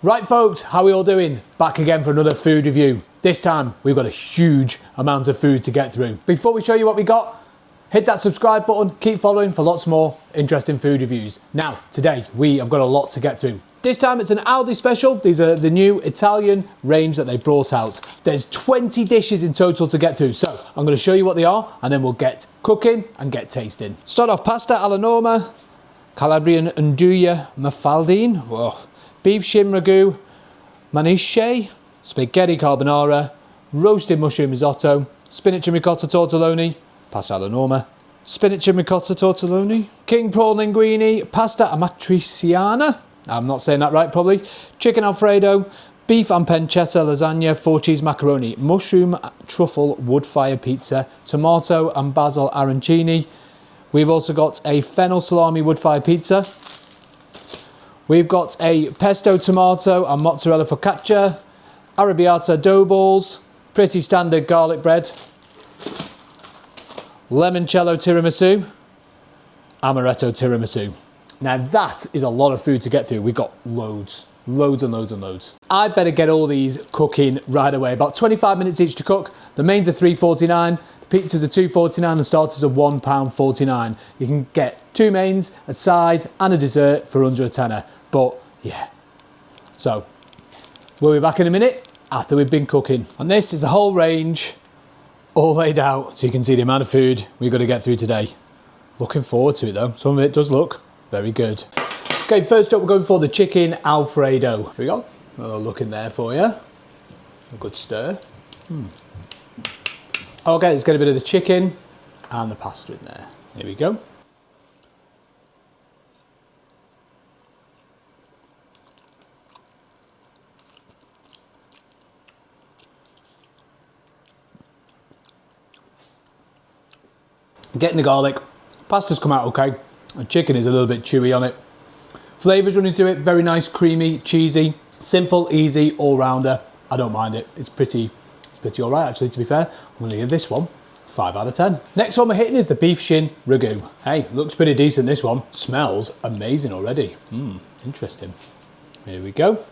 Right folks, how are we all doing? Back again for another food review. This time we've got a huge amount of food to get through. Before we show you what we got, hit that subscribe button, keep following for lots more interesting food reviews. Now, today we have got a lot to get through. This time it's an Aldi special. These are the new Italian range that they brought out. There's 20 dishes in total to get through, so I'm going to show you what they are and then we'll get cooking and get tasting. Start off pasta alla norma, Calabrian andouille mafaldine, whoa. Beef shin ragu, maniche, spaghetti carbonara, roasted mushroom risotto, spinach and ricotta tortelloni, pasta alla norma, spinach and ricotta tortelloni, king prawn linguine, pasta amatriciana, I'm not saying that right probably, chicken alfredo, beef and pancetta lasagna, 4-cheese macaroni, mushroom truffle wood fire pizza, tomato and basil arancini. We've also got a fennel salami wood fire pizza. We've got a pesto tomato and mozzarella focaccia, arrabbiata dough balls, pretty standard garlic bread, limoncello tiramisu, amaretto tiramisu. Now that is a lot of food to get through. We've got loads and loads. I better get all these cooking right away. About 25 minutes each to cook. The mains are £3.49. Pizzas are £2.49 and starters are £1.49. You can get 2 mains, a side and a dessert for under a tenner. But yeah, so we'll be back in a minute after we've been cooking. And this is the whole range all laid out so you can see the amount of food we've got to get through today. Looking forward to it though. Some of it does look very good. Okay, first up we're going for the chicken Alfredo. Here we go. A little look in there for you. A good stir. Okay, let's get a bit of the chicken and the pasta in there. Here we go. Getting the garlic, pasta's come out okay, and chicken is a little bit chewy on it. Flavours running through it, very nice, creamy, cheesy, simple, easy, all-rounder. I don't mind it, it's pretty all right actually, to be fair. I'm going to give this one 5 out of 10. Next one we're hitting is the beef shin ragu. Hey, looks pretty decent this one. Smells amazing already. Interesting. Here we go.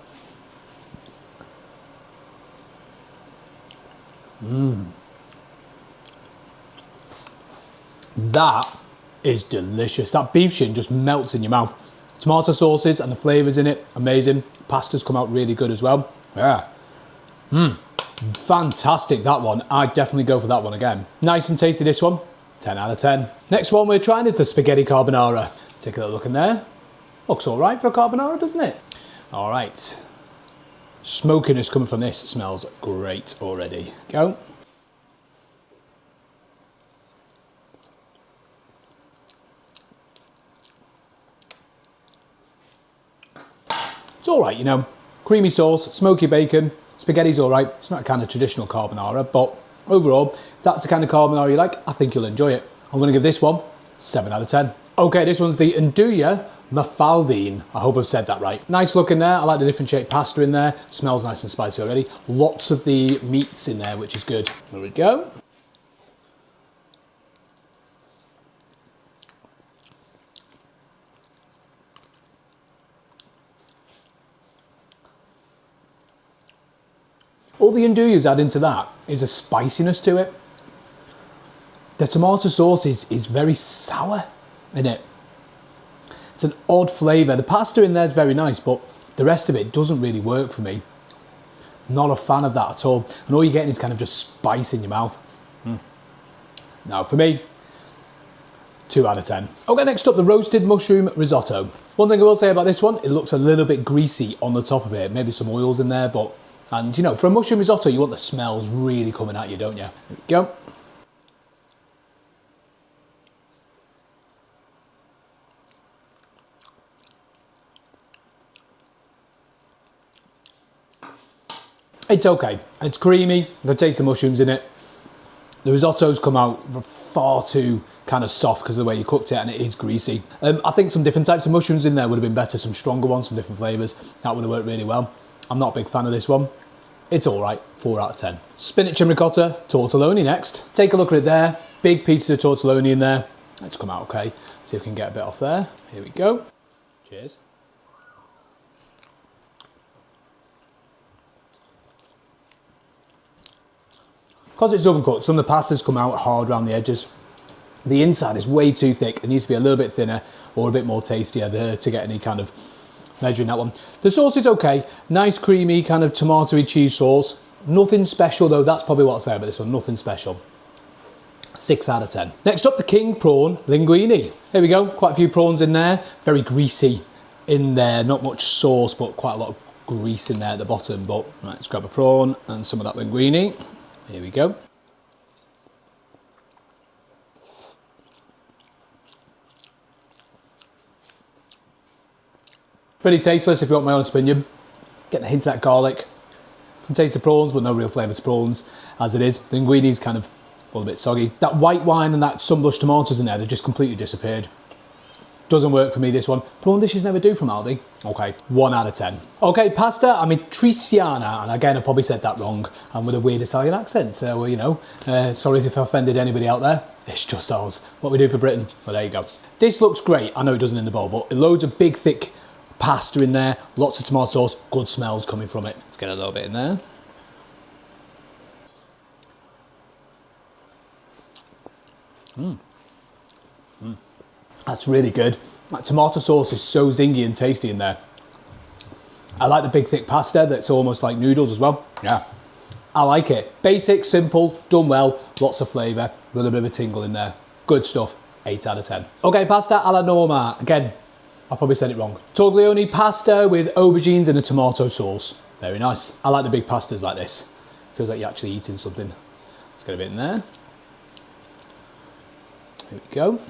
That is delicious. That beef shin just melts in your mouth. Tomato sauces and the flavours in it, amazing. Pasta's come out really good as well. Yeah. Fantastic, that one. I'd definitely go for that one again. Nice and tasty this one. 10 out of 10. Next one we're trying is the spaghetti carbonara. Take a little look in there. Looks all right for a carbonara, doesn't it? All right. Smokiness coming from this. It smells great already. Go. It's all right, you know, creamy sauce, smoky bacon, spaghetti's all right. It's not a kind of traditional carbonara, but overall, if that's the kind of carbonara you like, I think you'll enjoy it. I'm gonna give this one 7 out of 10. Okay, this one's the andouille mafaldine. I hope I've said that right. Nice look in there. I like the different shaped pasta in there. Smells nice and spicy already. Lots of the meats in there, which is good. There we go. All the andouilles add into that is a spiciness to it. The tomato sauce is very sour in it. It's an odd flavour. The pasta in there is very nice, but the rest of it doesn't really work for me. Not a fan of that at all. And all you're getting is kind of just spice in your mouth. Now for me, 2 out of 10. Okay, next up, the roasted mushroom risotto. One thing I will say about this one, it looks a little bit greasy on the top of it. Maybe some oils in there, but, and you know, for a mushroom risotto, you want the smells really coming at you, don't you? There we go. It's okay. It's creamy. I can taste the mushrooms in it. The risotto's come out far too kind of soft because of the way you cooked it, and it is greasy. I think some different types of mushrooms in there would have been better, some stronger ones, some different flavours. That would have worked really well. I'm not a big fan of this one. It's all right, 4 out of 10. Spinach and ricotta tortelloni next. Take a look at it there. Big pieces of tortelloni in there. It's come out okay. See if we can get a bit off there. Here we go. Cheers. Because it's oven cooked, some of the pastas come out hard around the edges. The inside is way too thick. It needs to be a little bit thinner or a bit more tastier there to get any kind of measure in that one. The sauce is okay. Nice creamy kind of tomatoey cheese sauce. Nothing special though. That's probably what I'll say about this one. Nothing special. 6 out of 10. Next up, the king prawn linguine. Here we go. Quite a few prawns in there. Very greasy in there. Not much sauce, but quite a lot of grease in there at the bottom. But right, let's grab a prawn and some of that linguine. Here we go. Pretty tasteless if you want my honest opinion. Getting a hint of that garlic. Can taste the prawns, but no real flavour to prawns as it is. The linguine is kind of all a bit soggy. That white wine and that sunblush tomatoes in there, they just completely disappeared. Doesn't work for me, this one. Prawn dishes never do from Aldi. Okay, 1 out of 10. Okay, pasta amatriciana, and again, I probably said that wrong, and with a weird Italian accent, so, you know, sorry if I offended anybody out there. It's just ours. What we do for Britain. Well, there you go. This looks great. I know it doesn't in the bowl, but loads of big, thick pasta in there, lots of tomato sauce, good smells coming from it. Let's get a little bit in there. That's really good. That tomato sauce is so zingy and tasty in there. I like the big thick pasta that's almost like noodles as well. Yeah, I like it. Basic, simple, done well, lots of flavour, a little bit of a tingle in there. Good stuff, 8 out of 10. Okay, pasta alla norma. Again, I probably said it wrong. Torglione pasta with aubergines and a tomato sauce. Very nice. I like the big pastas like this. Feels like you're actually eating something. Let's get a bit in there. Here we go.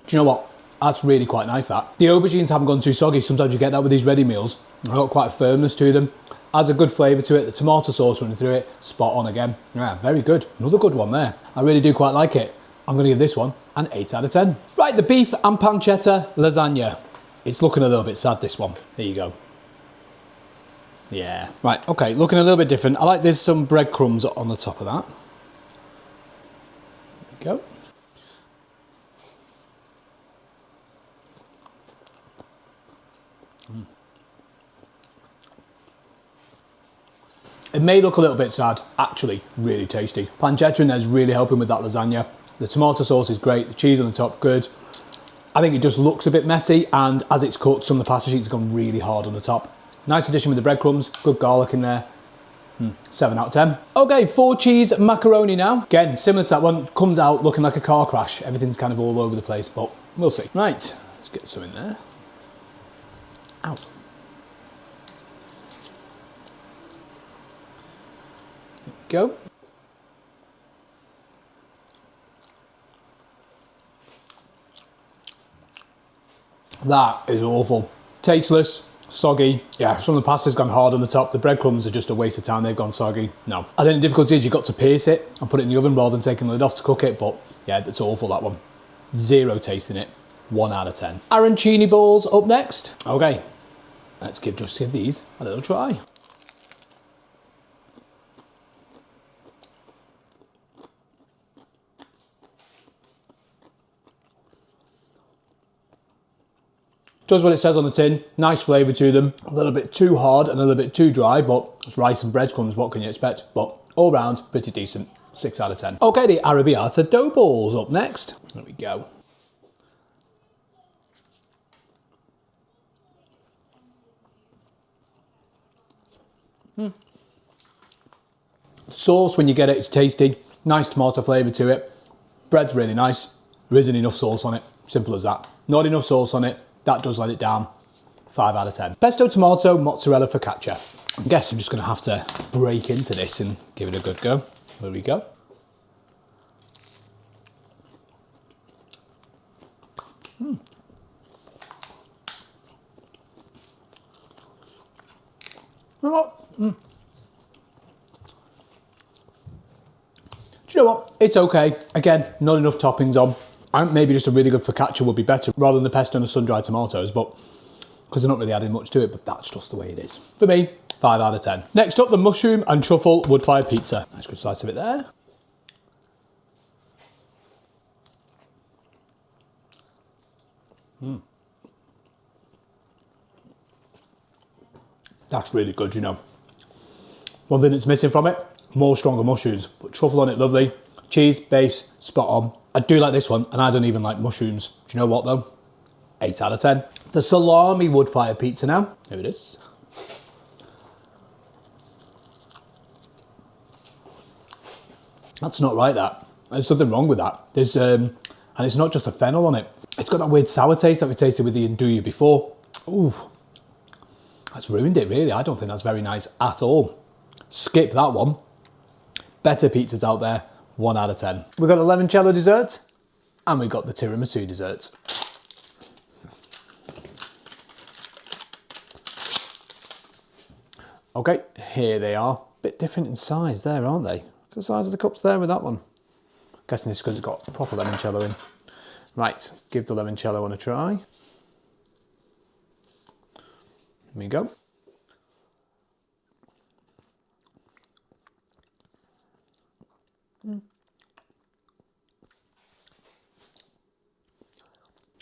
Do you know what? That's really quite nice, that. The aubergines haven't gone too soggy. Sometimes you get that with these ready meals. They've got quite a firmness to them. Adds a good flavour to it. The tomato sauce running through it, spot on again. Yeah, very good. Another good one there. I really do quite like it. I'm going to give this one an 8 out of 10. Right, the beef and pancetta lasagna. It's looking a little bit sad, this one. There you go. Yeah. Right, okay, looking a little bit different. I like there's some breadcrumbs on the top of that. There we go. It may look a little bit sad, actually really tasty. Pancetta in there is really helping with that lasagna. The tomato sauce is great, the cheese on the top, good. I think it just looks a bit messy, and as it's cooked, some of the pasta sheets have gone really hard on the top. Nice addition with the breadcrumbs, good garlic in there. 7 out of 10. Okay, 4 cheese macaroni now. Again, similar to that one, comes out looking like a car crash. Everything's kind of all over the place, but we'll see. Right, let's get some in there. Ow. Go. That is awful. Tasteless, soggy. Yeah, some of the pasta's gone hard on the top. The breadcrumbs are just a waste of time. They've gone soggy. No. I think the difficulty is you've got to pierce it and put it in the oven rather than taking the lid off to cook it. But yeah, that's awful, that one. 0 taste in it. 1 out of 10. Arancini balls up next. Okay, let's give these a little try. Does what it says on the tin, nice flavour to them. A little bit too hard and a little bit too dry, but it's rice and breadcrumbs, what can you expect? But all round, pretty decent, 6 out of 10. Okay, the arrabbiata dough balls up next. There we go. Sauce, when you get it, it's tasty. Nice tomato flavour to it. Bread's really nice. There isn't enough sauce on it, simple as that. Not enough sauce on it. That does let it down. 5 out of 10. Pesto tomato mozzarella focaccia. I guess I'm just going to have to break into this and give it a good go. There we go. You know what? Do you know what? It's okay. Again, not enough toppings on. I think maybe just a really good focaccia would be better rather than the pesto and the sun-dried tomatoes, but because they're not really adding much to it, but that's just the way it is. For me, 5 out of 10. Next up, the mushroom and truffle wood-fired pizza. Nice good slice of it there. That's really good, you know. One thing that's missing from it, more stronger mushrooms, but truffle on it, lovely. Cheese, base, spot on. I do like this one, and I don't even like mushrooms. Do you know what though? 8 out of 10. The salami wood fire pizza now. Here it is. That's not right, that. There's something wrong with that. There's, and it's not just a fennel on it. It's got that weird sour taste that we tasted with the andouille before. Ooh, that's ruined it really. I don't think that's very nice at all. Skip that one. Better pizzas out there, 1 out of 10. We've got the limoncello dessert, and we've got the tiramisu dessert. Okay, here they are. Bit different in size there, aren't they? The size of the cups there with that one. Guessing this because it's got proper limoncello in. Right, give the limoncello one a try. Here we go.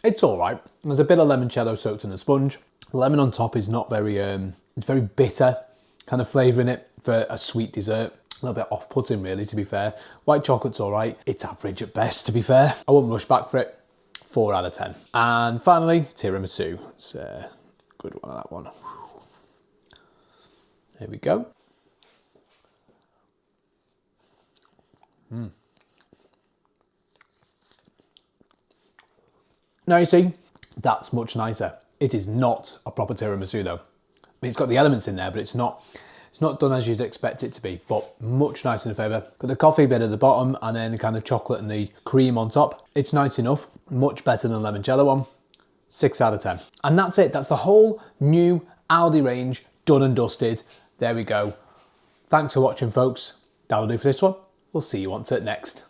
It's all right. There's a bit of limoncello soaked in the sponge. The lemon on top is not very, it's very bitter kind of flavour in it for a sweet dessert. A little bit off-putting really, to be fair. White chocolate's all right. It's average at best, to be fair. I won't rush back for it. 4 out of 10. And finally, tiramisu. It's a good one of that one. There we go. Now you see, that's much nicer. It is not a proper tiramisu though. I mean, it's got the elements in there, but it's not done as you'd expect it to be, but much nicer in flavour. Got the coffee bit at the bottom and then the kind of chocolate and the cream on top. It's nice enough, much better than the limoncello one. 6 out of 10. And that's it, that's the whole new Aldi range done and dusted. There we go. Thanks for watching, folks. That'll do for this one. We'll see you on to it next.